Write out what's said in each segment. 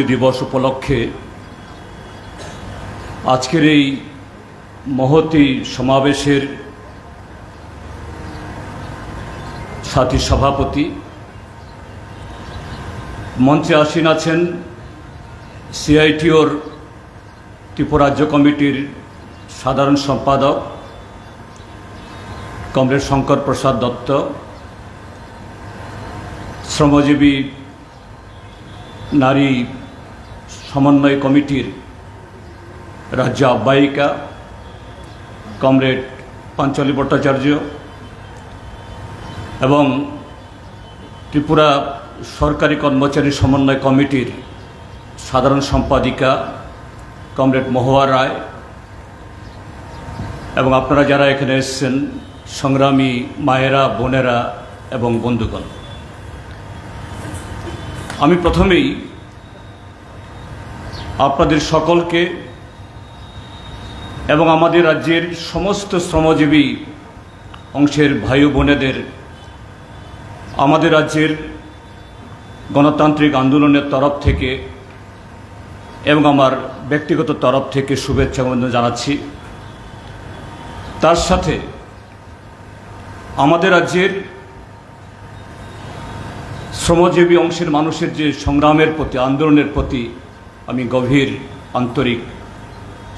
দিবস উপলক্ষে আজকের এই মহতী সমাবেশের সাথী সভাপতি, মঞ্চে আসীন আছেন সিআইটিওর ত্রিপুরা রাজ্য কমিটির সাধারণ সম্পাদক কমরেড শঙ্কর প্রসাদ দত্ত, শ্রমজীবী নারী সমন্বয় কমিটির রাজ্য আহ্বায়িকা কমরেড পাঞ্চালী ভট্টাচার্য এবং ত্রিপুরা সরকারি কর্মচারী সমন্বয় কমিটির সাধারণ সম্পাদিকা কমরেড মহুয়া রায় এবং আপনারা যারা এখানে এসেছেন সংগ্রামী মায়েরা, বোনেরা এবং বন্ধুগণ, আমি প্রথমেই আপনাদের সকলকে এবং আমাদের রাজ্যের সমস্ত শ্রমজীবী অংশের ভাই বোনেদের আমাদের রাজ্যের গণতান্ত্রিক আন্দোলনের তরফ থেকে এবং আমার ব্যক্তিগত তরফ থেকে শুভেচ্ছা অভিনন্দন জানাচ্ছি। তার সাথে আমাদের রাজ্যের শ্রমজীবী অংশের মানুষের যে সংগ্রামের প্রতি, আন্দোলনের প্রতি আমি গভীর আন্তরিক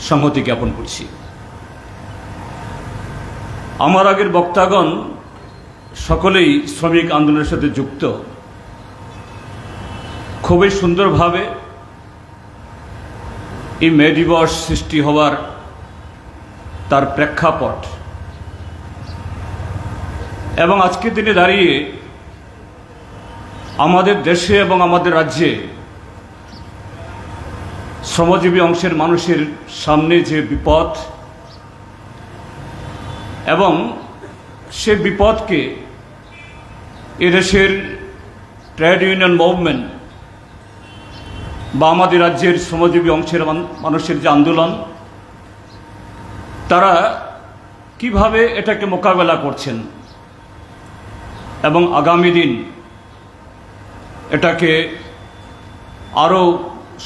সংহতি জ্ঞাপন করছি। আমার আগের বক্তাগণ সকলেই শ্রমিক আন্দোলনের সাথে যুক্ত, খুবই সুন্দরভাবে এই মে দিবস সৃষ্টি হওয়ার তার প্রেক্ষাপট এবং আজকের দিনে দাঁড়িয়ে আমাদের দেশে এবং আমাদের রাজ্যে শ্রমজীবী অংশের মানুষের সামনে যে বিপদ এবং সে বিপদকে এদেশের ট্রেড ইউনিয়ন মুভমেন্ট বা আমাদের রাজ্যের শ্রমজীবী অংশের মানুষের যে আন্দোলন, তারা কিভাবে এটাকে মোকাবেলা করছেন এবং আগামী দিন এটাকে আরও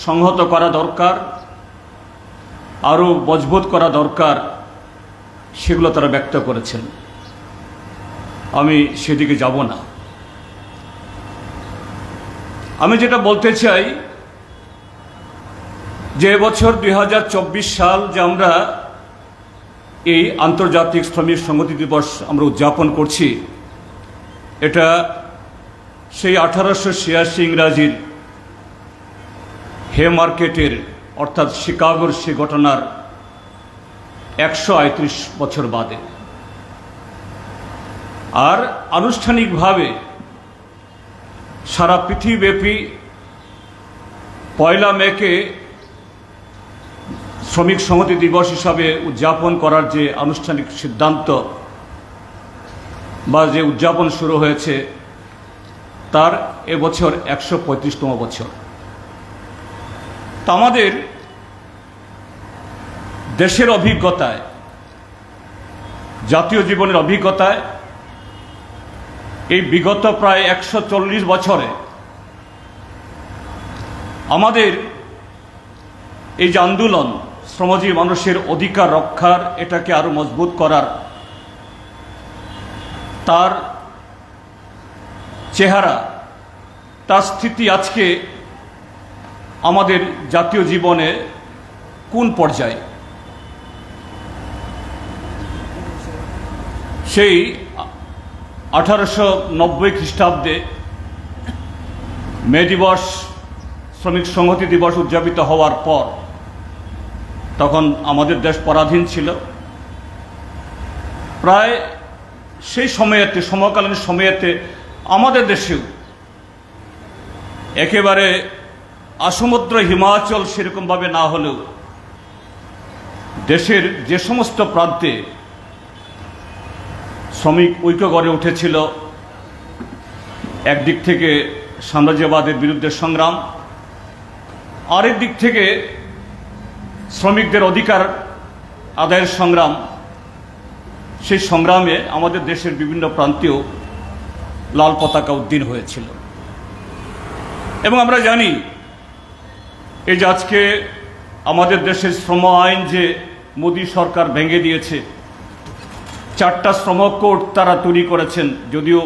সংহত করা দরকার, আরও মজবুত করা দরকার, সেগুলো তারা ব্যক্ত করেছেন। আমি সেদিকে যাব না। আমি যেটা বলতে চাই যে এবছর 2024 সাল যে আমরা এই আন্তর্জাতিক শ্রমিক সংহতি দিবস আমরা উদযাপন করছি, এটা সেই 1886 ইংরাজির হে মার্কেটের অর্থাৎ শিকাগোর সে ঘটনার 138 বছর বাদে। আর আনুষ্ঠানিকভাবে সারা পৃথিবীব্যাপী 1 মেকে শ্রমিক সংহতি দিবস হিসাবে উদযাপন করার যে আনুষ্ঠানিক সিদ্ধান্ত বা যে উদযাপন শুরু হয়েছে, তার এবছর 135তম বছর। তা আমাদের দেশের অভিজ্ঞতায়, জাতীয় জীবনের অভিজ্ঞতায় এই বিগত প্রায় 140 বছরে আমাদের এই যে আন্দোলন শ্রমজীবী মানুষের অধিকার রক্ষার, এটাকে আরো মজবুত করার, তার চেহারা, তার স্থিতি আজকে আমাদের জাতীয় জীবনে কোন পর্যায়ে? সেই 1890 খ্রিস্টাব্দে মে দিবস, শ্রমিক সংহতি দিবস উদযাপিত হওয়ার পর, তখন আমাদের দেশ পরাধীন ছিল। প্রায় সেই সময়েতে, সমকালীন সময়েতে আমাদের দেশেও একেবারে আসমুদ্র হিমাচল সেরকমভাবে না হলেও দেশের যে সমস্ত প্রান্তে শ্রমিক ঐক্য গড়ে উঠেছিল, একদিক থেকে সাম্রাজ্যবাদের বিরুদ্ধে সংগ্রাম, আরেক দিক থেকে শ্রমিকদের অধিকার আদায়ের সংগ্রাম, সেই সংগ্রামে আমাদের দেশের বিভিন্ন প্রান্তেও লাল পতাকা উদ্দিন হয়েছিল। এবং আমরা জানি এই যে আজকে আমাদের দেশের শ্রম আইন যে মোদী সরকার ভেঙে দিয়েছে, 4টা শ্রম কোড তারা তৈরি করেছেন, যদিও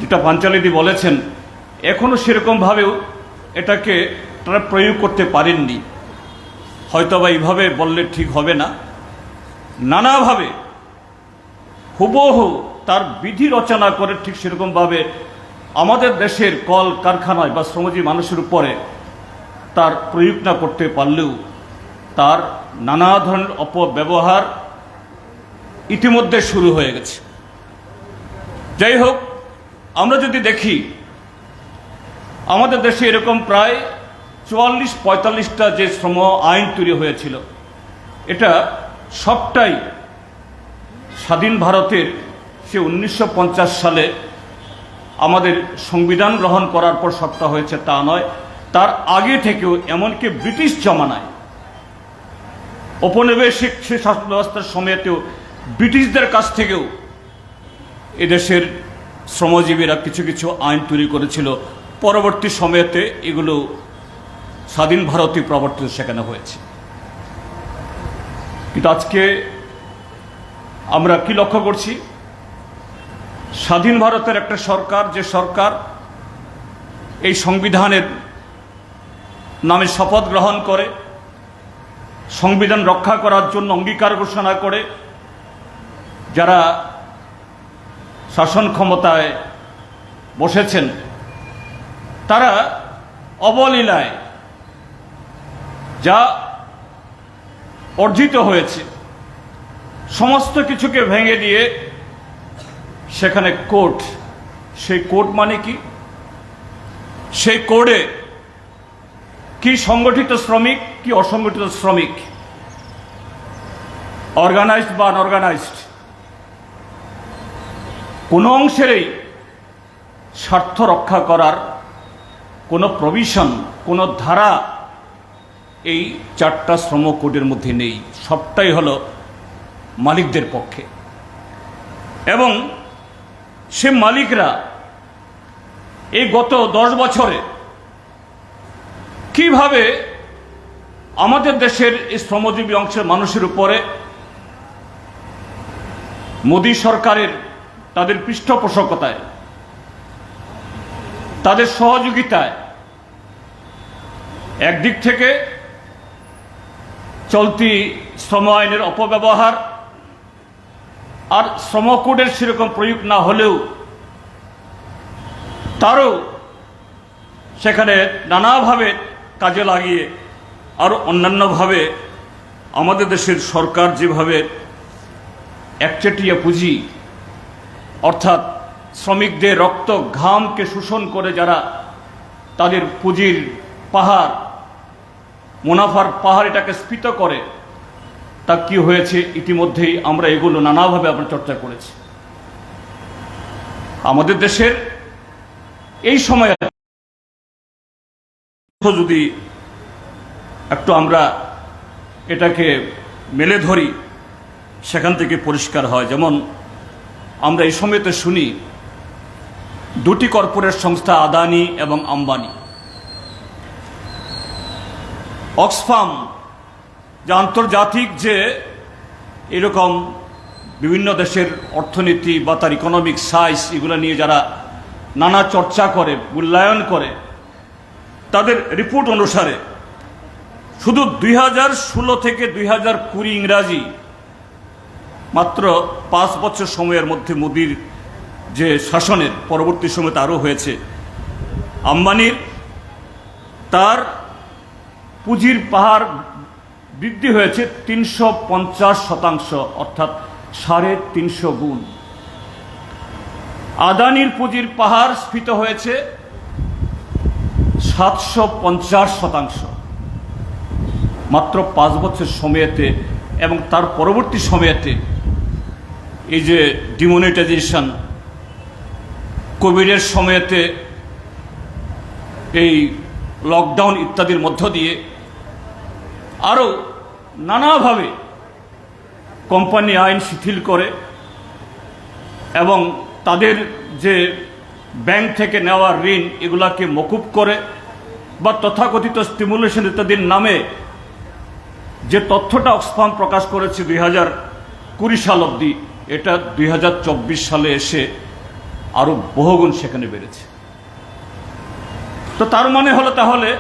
যেটা পাঞ্চালিদি বলেছেন এখনও সেরকমভাবেও এটাকে তারা প্রয়োগ করতে পারেননি। হয়তোবা এইভাবে বললে ঠিক হবে না, নানাভাবে হুবহু তার বিধি রচনা করে ঠিক সেরকমভাবে আমাদের দেশের কল কারখানায় বা শ্রমজীবী মানুষের উপরে তার প্রয়োগ না করতে পারলেও তার নানা ধরনের অপব্যবহার ইতিমধ্যে শুরু হয়ে গেছে। যাই হোক, আমরা যদি দেখি আমাদের দেশে এরকম প্রায় 44-45টা যে শ্রম আইন তৈরি হয়েছিল, এটা সবটাই স্বাধীন ভারতের সে 1950 সালে আমাদের সংবিধান গ্রহণ করার পর সবটা হয়েছে তা নয়, তার আগে থেকেও, এমনকি ব্রিটিশ জমানায় ঔপনিবেশিক সে শাসন ব্যবস্থার সময়তেও ব্রিটিশদের কাছ থেকেও এদেশের শ্রমজীবীরা কিছু কিছু আইন তৈরি করেছিল। পরবর্তী সময়েতে এগুলো স্বাধীন ভারতে প্রবর্তিত সেখানে হয়েছে। কিন্তু আজকে আমরা কি লক্ষ্য করছি, স্বাধীন ভারতের একটা সরকার, যে সরকার এই সংবিধানের নামে শপথ গ্রহণ করে, সংবিধান রক্ষা করার জন্য অঙ্গীকার ঘোষণা করে, যারা শাসন ক্ষমতায় বসেছেন তারা অবলীলায় যা অর্জিত হয়েছে সমস্ত কিছুকে ভেঙে দিয়ে সেখানে কোড, সেই কোড মানে কি, সেই কোডে কি সংগঠিত শ্রমিক, কি অসংগঠিত শ্রমিক, অর্গানাইজড বা আনঅর্গানাইজড, কোনো অংশেরই স্বার্থ রক্ষা করার কোনো প্রভিশন, কোনো ধারা এই 4টা শ্রম কোডের মধ্যে নেই। সবটাই হলো মালিকদের পক্ষে, এবং সে মালিকরা এই গত 10 বছরে কিভাবে আমাদের দেশের এই শ্রমজীবী অংশের মানুষের উপরে মোদী সরকারের তাদের পৃষ্ঠপোষকতায়, তাদের সহযোগিতায় একদিক থেকে চলতি শ্রম আইনের অপব্যবহার আর শ্রম কোডের সেরকম প্রয়োগ না হলেও তারও সেখানে নানাভাবে কাজে লাগিয়ে আরও অন্যান্যভাবে আমাদের দেশের সরকার যেভাবে একচেটিয়া পুঁজি, অর্থাৎ শ্রমিকদের রক্ত ঘামকে শোষণ করে যারা তাদের পুঁজির পাহাড়, মুনাফার পাহাড় এটাকে স্ফীত করে, তা কি হয়েছে ইতিমধ্যেই আমরা এগুলো নানাভাবে আমরা চর্চা করেছি। আমাদের দেশের এই সময়ে যদি একটু আমরা এটাকে মেলে ধরি, সেখান থেকে পরিষ্কার হয়। যেমন আমরা এই সময়তে শুনি 2টি কর্পোরেট সংস্থা, আদানি এবং আম্বানি, অক্সফাম, যে আন্তর্জাতিক যে এরকম বিভিন্ন দেশের অর্থনীতি বা তার ইকোনমিক সাইজ এগুলো নিয়ে যারা নানা চর্চা করে, মূল্যায়ন করে, তাদের রিপোর্ট অনুসারে শুধু 2016 থেকে 2020 ইংরাজি মাত্র 5 বছর সময়ের মধ্যে মোদির যে শাসনের পরবর্তী সময় আরও হয়েছে, আম্বানির তার পুঁজির পাহাড় বৃদ্ধি হয়েছে 350%, অর্থাৎ 350 গুণ। আদানির পুঁজির পাহাড় স্ফীত হয়েছে 750%, মাত্র 5 বছর সময়েতে। এবং তার পরবর্তী সময়েতে এই যে ডিমনিটাইজেশন, কোভিডের সময়েতে এই লকডাউন ইত্যাদির মধ্য দিয়ে আরও নানাভাবে কোম্পানি আইন শিথিল করে এবং তাদের যে ব্যাংক থেকে নেওয়া ঋণ এগুলাকে মকুব করে বা তথাকথিত স্টিমুলেশন ইত্যাদির নামে যে তথ্যটা অক্সফাম প্রকাশ করেছে 2020 সাল অবধি, এটা 2024 সালে এসে আরো বহুগুণ সেখানে বেড়েছে। তো তার মানে হলো তাহলে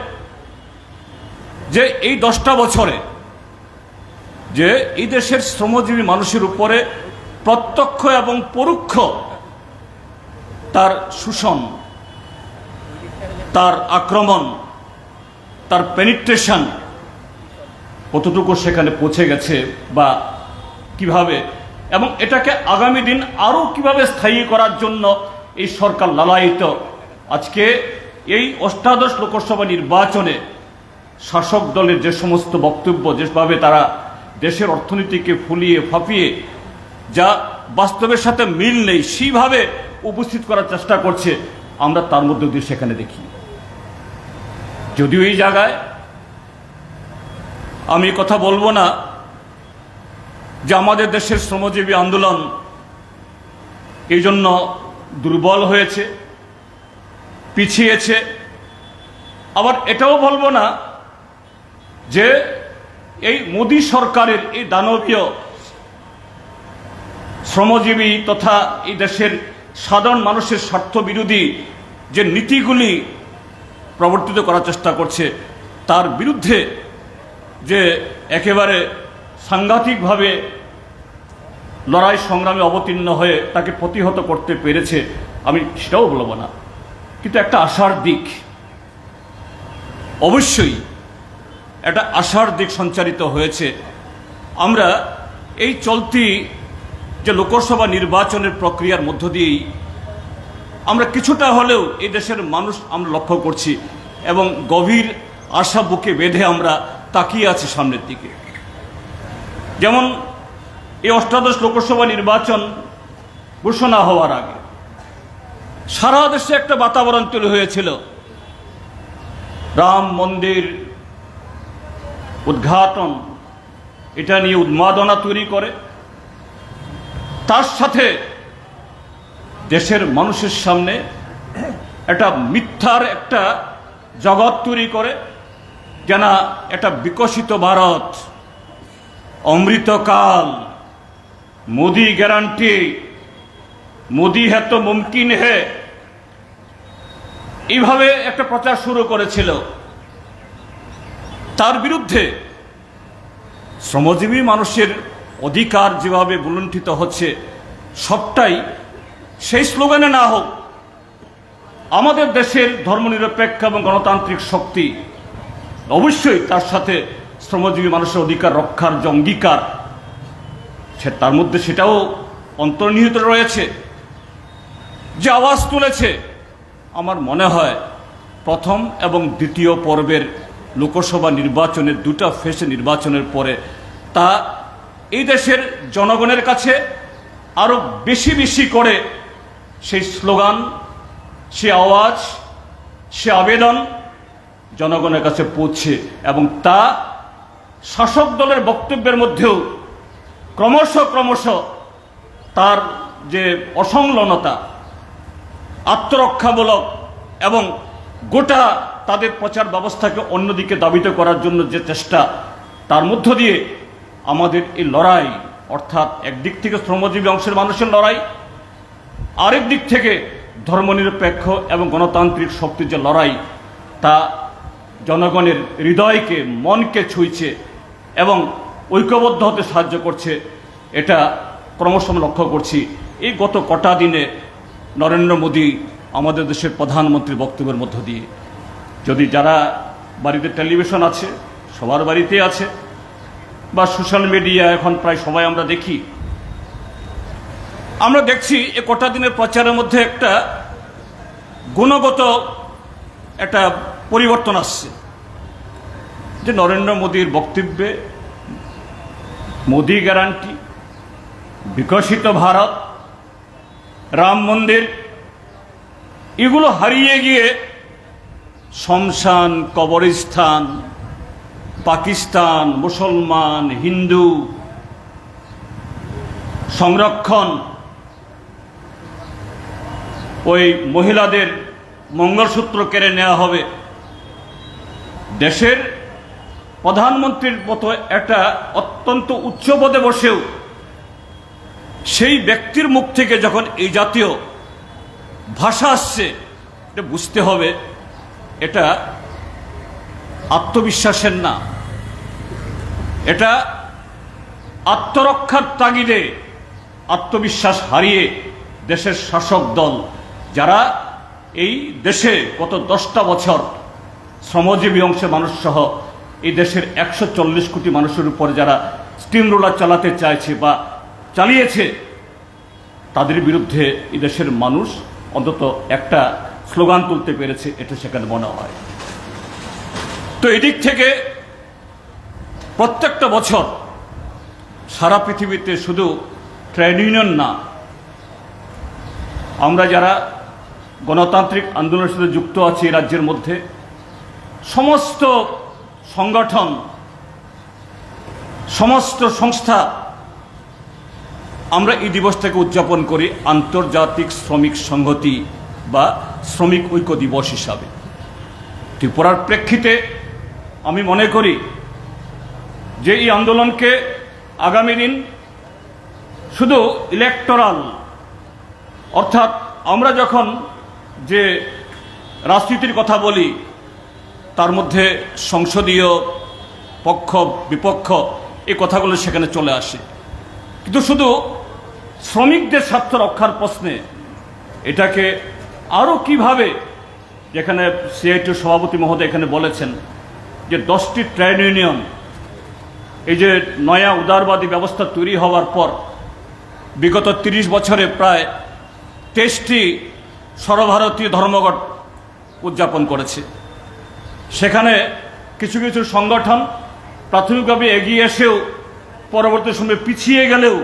যে এই 10টা বছরে যে এই দেশের শ্রমজীবী মানুষের উপরে প্রত্যক্ষ এবং পরোক্ষ তার শোষণ, তার আক্রমণ, তার পেনিট্রেশন কতটুকু সেখানে পৌঁছে গেছে বা কিভাবে, এবং এটাকে আগামী দিন আরো কিভাবে স্থায়ী করার জন্য এই সরকার লালায়িত। আজকে এই অষ্টাদশ লোকসভা নির্বাচনে শাসক দলের যে সমস্ত বক্তব্য, যেভাবে তারা দেশের অর্থনীতিকে ফুলিয়ে ফাঁপিয়ে যা বাস্তবের সাথে মিল নেই সেইভাবে উপস্থিত করার চেষ্টা করছে, আমরা তার মধ্যে দিয়ে সেখানে দেখি। যদিও এই জায়গায় আমি কথা বলবো না যে আমাদের দেশের শ্রমজীবী আন্দোলন এই জন্য দুর্বল হয়েছে, পিছিয়েছে, আবার এটাও বলবো না যে এই মোদী সরকারের এই দানবীয় শ্রমজীবী তথা এই দেশের সাধারণ মানুষের স্বার্থ বিরোধী যে নীতিগুলি প্রবর্তিত করার চেষ্টা করছে, তার বিরুদ্ধে যে একেবারে সাংঘাতিকভাবে লড়াই সংগ্রামে অবতীর্ণ হয়ে তাকে প্রতিহত করতে পেরেছে, আমি সেটাও বলবো না। কিন্তু একটা আশার দিক, অবশ্যই একটা আশার দিক সঞ্চারিত হয়েছে। আমরা এই চলতি যে লোকসভা নির্বাচনের প্রক্রিয়ার মধ্য দিয়েই আমরা কিছুটা হলেও এই দেশের মানুষ আমরা লক্ষ্য করছি এবং গভীর আশা বুকে বেঁধে আমরা তাকিয়ে আছি সামনের দিকে। যেমন এই অষ্টাদশ লোকসভা নির্বাচন ঘোষণা হওয়ার আগে সারা দেশে একটা বাতাবরণ তৈরি হয়েছিল, রাম মন্দির উদ্ঘাটন এটা নিয়ে উন্মাদনা তৈরি করে, তার সাথে দেশের মানুষের সামনে একটা মিথ্যার একটা জগৎ তৈরি করে, যেন একটা বিকশিত ভারত, অমৃতকাল, মোদি গ্যারান্টি, মোদি হ্যাঁ তো মুমকিন হ্যাঁ, এইভাবে একটা প্রচার শুরু করেছিল। তার বিরুদ্ধে শ্রমজীবী মানুষের অধিকার যেভাবে বুলুণ্ঠিত হচ্ছে, সবটাই সেই স্লোগানে না হোক, আমাদের দেশের ধর্মনিরপেক্ষ এবং গণতান্ত্রিক শক্তি অবশ্যই তার সাথে শ্রমজীবী মানুষের অধিকার রক্ষার যে অঙ্গীকার, তার মধ্যে সেটাও অন্তর্নিহিত রয়েছে। যে আওয়াজ তুলেছে, আমার মনে হয় প্রথম এবং দ্বিতীয় পর্বের লোকসভা নির্বাচনের দুটা ফেসে নির্বাচনের পরে তা এই দেশের জনগণের কাছে আরো বেশি বেশি করে সেই স্লোগান, সে আওয়াজ, সে আবেদন জনগণের কাছে পৌঁছে, এবং তা শাসক দলের বক্তব্যের মধ্যেও ক্রমশ তার যে অসংলগ্নতা, আত্মরক্ষামূলক এবং গোটা তাদের প্রচার ব্যবস্থাকে অন্যদিকে দাবিত করার জন্য যে চেষ্টা, তার মধ্য দিয়ে আমাদের এই লড়াই, অর্থাৎ একদিক থেকে শ্রমজীবী অংশের মানুষের লড়াই, আরেক দিক থেকে ধর্মনিরপেক্ষ এবং গণতান্ত্রিক শক্তির যে লড়াই, তা জনগণের হৃদয়কে, মনকে ছুঁইছে এবং ঐক্যবদ্ধ হতে সাহায্য করছে। এটা ক্রমশ লক্ষ্য করছি এই গত কটা দিনে নরেন্দ্র মোদী আমাদের দেশের প্রধানমন্ত্রীর বক্তব্যের মধ্য দিয়ে। যদি যারা বাড়িতে টেলিভিশন আছে, সবার বাড়িতে আছে, বা সোশ্যাল মিডিয়া এখন প্রায় সবাই আমরা দেখি, আমরা দেখছি এ কটা দিনের প্রচারের মধ্যে একটা গুণগত একটা পরিবর্তন আসছে, যে নরেন্দ্র মোদীর বক্তব্যে মোদি গ্যারান্টি, বিকশিত ভারত, রাম মন্দির, এগুলো হারিয়ে গিয়ে শ্মশান, কবরস্থান, পাকিস্তান, মুসলমান, হিন্দু সংরক্ষণ, ওই মহিলাদের মঙ্গলসূত্র কেড়ে নেওয়া হবে, দেশের প্রধানমন্ত্রীর মতো একটা অত্যন্ত উচ্চ পদে বসেও সেই ব্যক্তির মুখ থেকে যখন এই জাতীয় ভাষা আসছে, এটা বুঝতে হবে এটা আত্মবিশ্বাসের না, এটা আত্মরক্ষার তাগিদে আত্মবিশ্বাস হারিয়ে দেশের শাসক দল, যারা এই দেশে গত 10টা বছর শ্রমজীবী অংশের মানুষ সহ এই দেশের 140 কোটি মানুষের উপর যারা স্টিম রোলার চালাতে চাইছে বা চালিয়েছে, তাদের বিরুদ্ধে এই দেশের মানুষ অন্তত একটা স্লোগান তুলতে পেরেছে, এটা সেখানে মনে হয়। তো এদিক থেকে প্রত্যেকটা বছর সারা পৃথিবীতে শুধু ট্রেড ইউনিয়ন না, আমরা যারা গণতান্ত্রিক আন্দোলনের সাথে যুক্ত আছি রাজ্যের মধ্যে, সমস্ত সংগঠন, সমস্ত সংস্থা আমরা এই দিবসটাকে উদযাপন করি আন্তর্জাতিক শ্রমিক সংহতি বা শ্রমিক ঐক্য দিবস হিসাবে। ত্রিপুরার প্রেক্ষিতে আমি মনে করি যে এই আন্দোলনকে আগামী দিন শুধু ইলেকটোরাল, অর্থাৎ আমরা যখন যে রাজনীতির কথা বলি তার মধ্যে সংসদীয় পক্ষ বিপক্ষ এই কথাগুলো সেখানে চলে আসে, কিন্তু শুধু শ্রমিকদের স্বার্থ রক্ষার প্রশ্নে এটাকে আরও কিভাবে, যেখানে সিআইটির সভাপতি মহোদয় এখানে বলেছেন যে 10টি ট্রেড ইউনিয়ন, এই যে নয়া উদারবাদী ব্যবস্থা তৈরি হওয়ার পর বিগত 30 বছরে প্রায় 23টি সর্বভারতীয় ধর্মঘট উদযাপন করেছে। সেখানে কিছু কিছু সংগঠন প্রাথমিকভাবে এগিয়ে এসেও পরবর্তী সময়ে পিছিয়ে গেলেও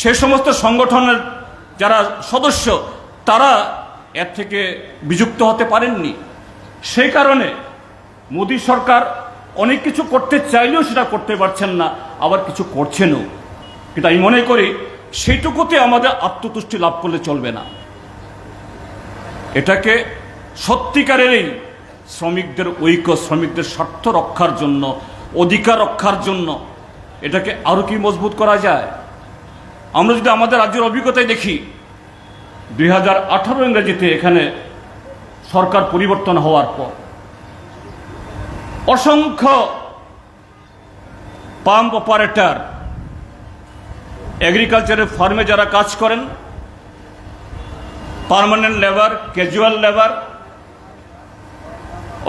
সে সমস্ত সংগঠনের যারা সদস্য তারা এর থেকে বিযুক্ত হতে পারেননি। সেই কারণে মোদী সরকার অনেক কিছু করতে চাইলেও সেটা করতে পারছেন না, আবার কিছু করছেনও। কিন্তু আমি মনে করি সেইটুকুতে আমাদের আত্মতুষ্টি লাভ করলে চলবে না, এটাকে সত্যিকারেরই শ্রমিকদের ঐক্য, শ্রমিকদের স্বার্থ রক্ষার জন্য, অধিকার রক্ষার জন্য এটাকে আরও কি মজবুত করা যায়। আমরা যদি আমাদের রাজ্যের অভিজ্ঞতায় দেখি, 2018 ইংরেজিতে এখানে সরকার পরিবর্তন হওয়ার পর অসংখ্য পাম্প অপারেটর, এগ্রিকালচারের ফার্মে যারা কাজ করেন, permanent labour, casual labour,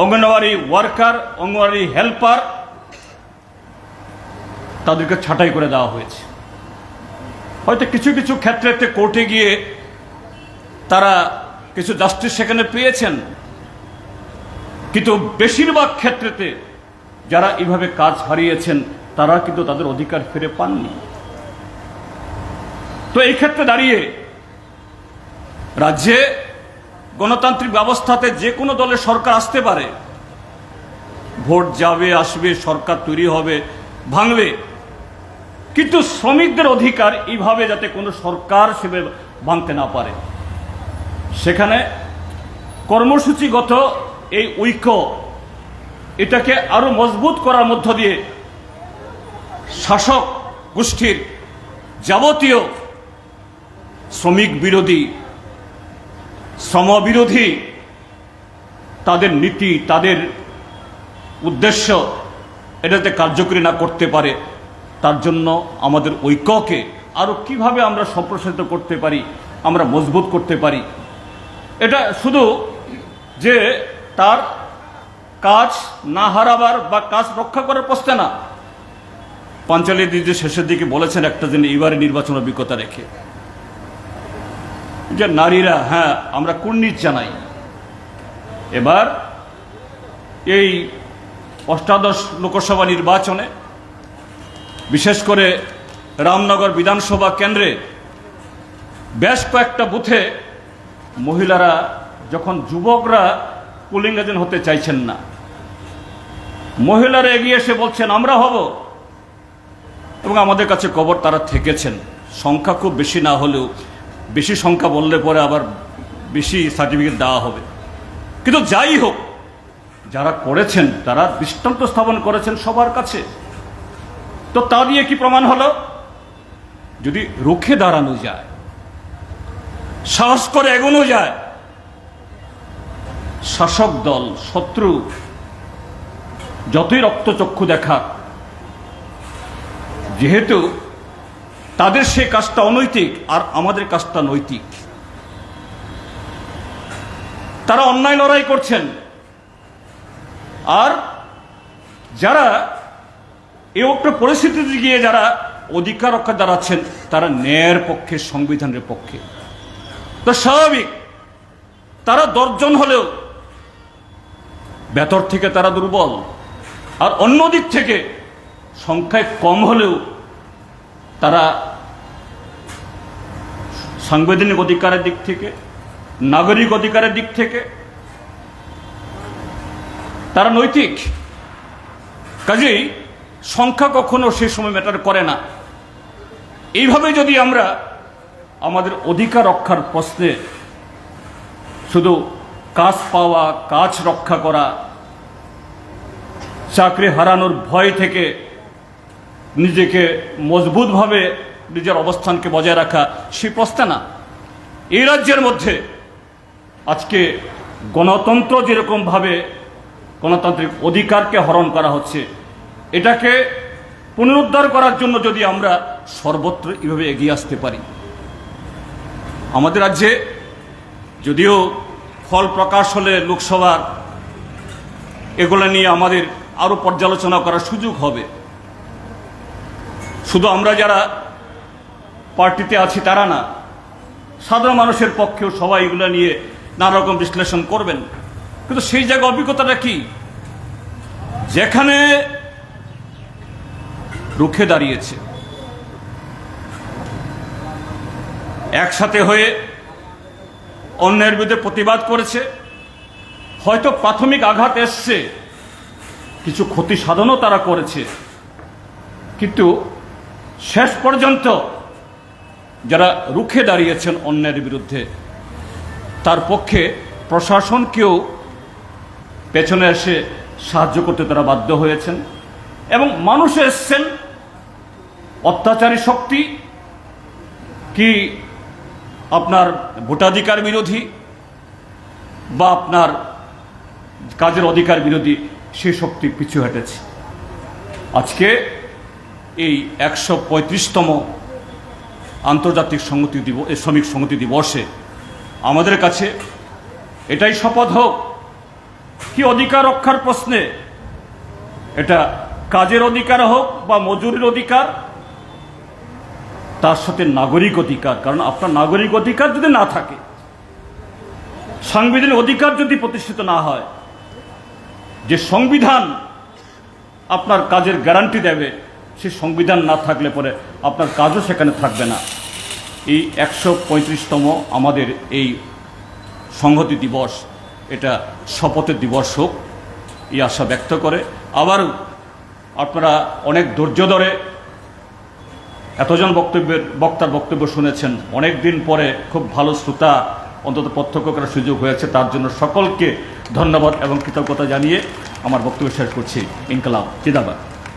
anganwadi worker, anganwadi helper, তাদেরকে ছাঁটাই করে দেওয়া হয়েছে। হয়তো কিছু কিছু ক্ষেত্রে কোর্টে গিয়ে তারা কিছু জাস্টিস সেখানে পেয়েছেন, কিন্তু বেশিরভাগ ক্ষেত্রেতে যারা এইভাবে কাজ হারিয়েছেন তারা কিন্তু তাদের অধিকার ফিরে পাননি। তো এই ক্ষেত্রে দাঁড়িয়ে রাজ্যে গণতান্ত্রিক ব্যবস্থাতে যে কোনো দলের সরকার আসতে পারে, ভোট যাবে আসবে, সরকার তৈরি হবে, ভাঙবে, কিন্তু শ্রমিকদের অধিকার এইভাবে যাতে কোনো সরকার সেভাবে ভাঙতে না পারে, সেখানে কর্মসূচিগত এই ঐক্য এটাকে আরো মজবুত করার মধ্য দিয়ে শাসক গোষ্ঠীর যাবতীয় শ্রমিক বিরোধী, শ্রমবিরোধী তাদের নীতি, তাদের উদ্দেশ্য এটাতে কার্যকরী না করতে পারে, তার জন্য আমাদের ঐক্যকে আরো কিভাবে আমরা সম্প্রসারিত করতে পারি, আমরা মজবুত করতে পারি। এটা শুধু যে তার কাজ না হারাবার বা কাজ রক্ষা করার প্রশ্নে না। পাঞ্চালী দিদি শেষের দিকে বলেছেন একটা দিন এবারে নির্বাচন অভিজ্ঞতা রেখে যে নারীরা, হ্যাঁ আমরা কুর্নিশ জানাই, এবার এই অষ্টাদশ লোকসভা নির্বাচনে বিশেষ করে রামনগর বিধানসভা কেন্দ্রে বেশ কয়েকটা বুথে মহিলারা, যখন যুবকরা পোলিং এজেন্ট হতে চাইছেন না, মহিলারা এগিয়ে এসে বলছেন আমরা হব, এবং আমাদের কাছে খবর তারা থেকেছেন। সংখ্যা খুব বেশি না হলেও, বেশি সংখ্যা বললে পরে আবার বেশি সার্টিফিকেট দেওয়া হবে, কিন্তু যাই হোক যারা করেছেন তারা দৃষ্টান্ত স্থাপন করেছেন সবার কাছে। তো তা দিয়ে কি প্রমাণ হলো? যদি রুখে দাঁড়ানো যায়, সাহস করে এগোনো যায়, শাসক দল শত্রু যতই রক্তচক্ষু দেখাক, যেহেতু তাদের সে কাজটা অনৈতিক আর আমাদের কাজটা নৈতিক, তারা অন্যায় লড়াই করছেন। আর যারা এই একটা পরিস্থিতিতে গিয়ে যারা অধিকার রক্ষা দাঁড়াচ্ছেন, তারা ন্যায়ের পক্ষে, সংবিধানের পক্ষে। তো স্বাভাবিক তারা 10 জন হলেও ভেতর থেকে তারা দুর্বল, আর অন্য দিক থেকে সংখ্যায় কম হলেও তারা সাংবিধানিক অধিকারের দিক থেকে, নাগরিক অধিকারের দিক থেকে তারা নৈতিক। কাজেই সংখ্যা কখনো সে সময় ম্যাটার করে না। এইভাবে যদি আমরা আমাদের অধিকার রক্ষার প্রশ্নে শুধু কাজ পাওয়া, কাজ রক্ষা করা, চাকরি হারানোর ভয় থেকে নিজেকে মজবুতভাবে নিজের অবস্থানকে বজায় রাখা, সেই প্রশ্নে না। এই রাজ্যের মধ্যে আজকে গণতন্ত্র যেরকমভাবে গণতান্ত্রিক অধিকারকে হরণ করা হচ্ছে, এটাকে পুনরুদ্ধার করার জন্য যদি আমরা সর্বত্র এভাবে এগিয়ে আসতে পারি। আমাদের রাজ্যে যদিও ফল প্রকাশ হলে লোকসভার এগুলো নিয়ে আমাদের আরও পর্যালোচনা করার সুযোগ হবে। শুধু আমরা যারা পার্টিতে আছি তারা না, সাধারণ মানুষের পক্ষেও সবাই এগুলো নিয়ে নানা রকম বিশ্লেষণ করবেন। কিন্তু সেই জায়গায় অভিজ্ঞতাটা কি? যেখানে রুখে দাঁড়িয়েছে, একসাথে হয়ে অন্যায়ের বিরুদ্ধে প্রতিবাদ করেছে, হয়তো প্রাথমিক আঘাত এসছে, কিছু ক্ষতি সাধনও তারা করেছে, কিন্তু শেষ পর্যন্ত যারা রুখে দাঁড়িয়েছেন অন্যায়ের বিরুদ্ধে, তার পক্ষে প্রশাসনকেও পেছনে এসে সাহায্য করতে তারা বাধ্য হয়েছেন। এবং মানুষ এসছেন অত্যাচারী শক্তি কি আপনার ভোটাধিকার বিরোধী বা আপনার কাজের অধিকার বিরোধী, সেই শক্তি পিছু হটেছে। আজকে এই 135তম আন্তর্জাতিক শ্রমিক সংহতি দিবসে আমাদের কাছে এটাই শপথ হোক কি অধিকার রক্ষার প্রশ্নে, এটা কাজের অধিকার হোক বা মজুরির অধিকার, তার সাথে নাগরিক অধিকার। কারণ আপনার নাগরিক অধিকার যদি না থাকে, সাংবিধানিক অধিকার যদি প্রতিষ্ঠিত না হয়, যে সংবিধান আপনার কাজের গ্যারান্টি দেবে, সেই সংবিধান না থাকলে পরে আপনার কাজও সেখানে থাকবে না। এই 135তম আমাদের এই সংহতি দিবস, এটা শপথের দিবস হোক, এই আশা ব্যক্ত করে আবারও আপনারা অনেক ধৈর্য ধরে এতজন বক্তার বক্তব্য শুনেছেন। অনেক দিন পরে খুব ভালো শ্রোতা অন্তত প্রত্যক্ষ করার সুযোগ হয়েছে, তার জন্য সকলকে ধন্যবাদ এবং কৃতজ্ঞতা জানিয়ে আমার বক্তব্য শেষ করছি। ইনকলাব জিন্দাবাদ।